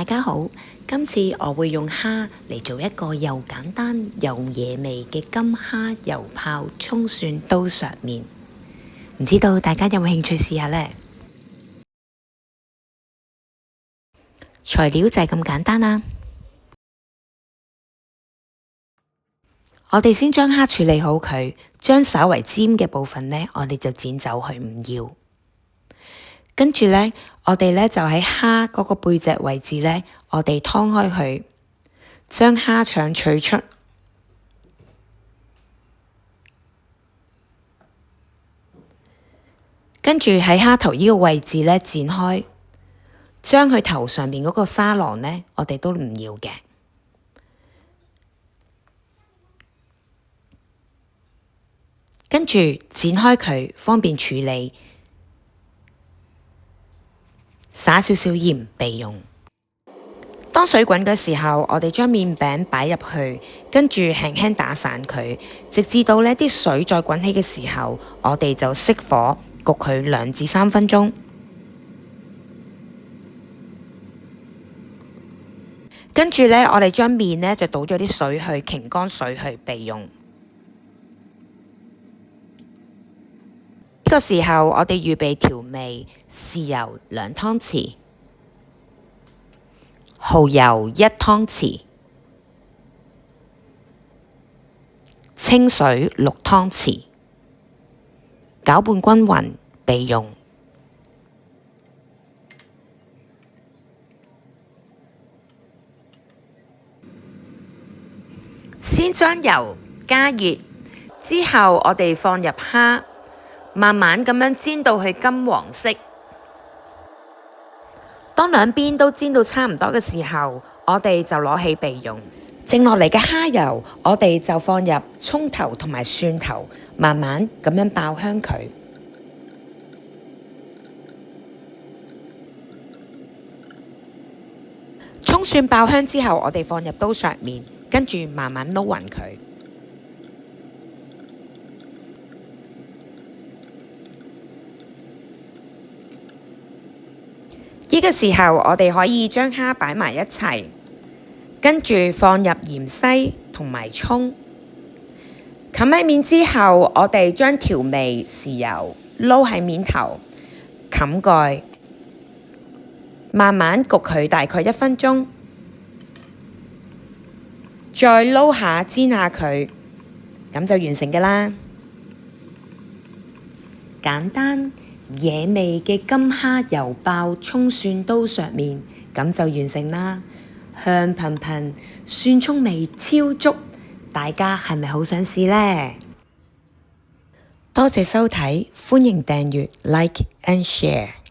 大家好，今次我會用蝦嚟做一個又簡單又惹味嘅金蝦油泡蔥蒜刀削麵，唔知道大家有冇興趣試下呢？材料就係咁簡單啦。我哋先將蝦處理好佢，將稍為尖嘅部分呢，我哋就剪走佢唔要。跟住呢，我哋呢就喺蝦嗰個背脊位置呢，我哋劏開佢，將蝦腸取出，跟住喺蝦頭呢個位置呢剪開，將佢頭上面嗰個沙囊呢，我哋都唔要嘅。跟住剪開佢，方便處理。灑少少鹽備用。當水滾嘅時候，我哋將麵餅擺入去，跟住輕輕打散佢，直至到呢啲水再滾起嘅時候，我哋就熄火焗佢2至3分鐘。跟住呢，我哋將麵呢就倒咗啲水去，擎乾水去備用。呢個時候，我哋預備調味：豉油2湯匙，蠔油1湯匙，清水6湯匙，攪拌均勻備用。先將油加熱，之後我哋放入蝦。慢慢咁樣煎到佢金黃色。當兩邊都煎到差唔多嘅時候，我哋就攞起備用。剩落嚟嘅蝦油，我哋就放入蔥頭同埋蒜頭，慢慢咁樣爆香佢。蔥蒜爆香之後，我哋放入刀削麵，跟住慢慢撈勻佢。呢個時候，我哋可以將蝦擺埋一齊，跟住放入芫茜同埋蔥。冚喺面之後，我哋將調味豉油撈喺面頭，冚蓋，慢慢焗佢大概1分鐘，再撈下煎下佢，咁就完成㗎啦。簡單惹味嘅金蝦油爆蔥蒜刀削麵，咁就完成啦！香噴噴，蒜葱味超足，大家係咪好想試呢？多謝收睇，歡迎訂閱、Like and Share。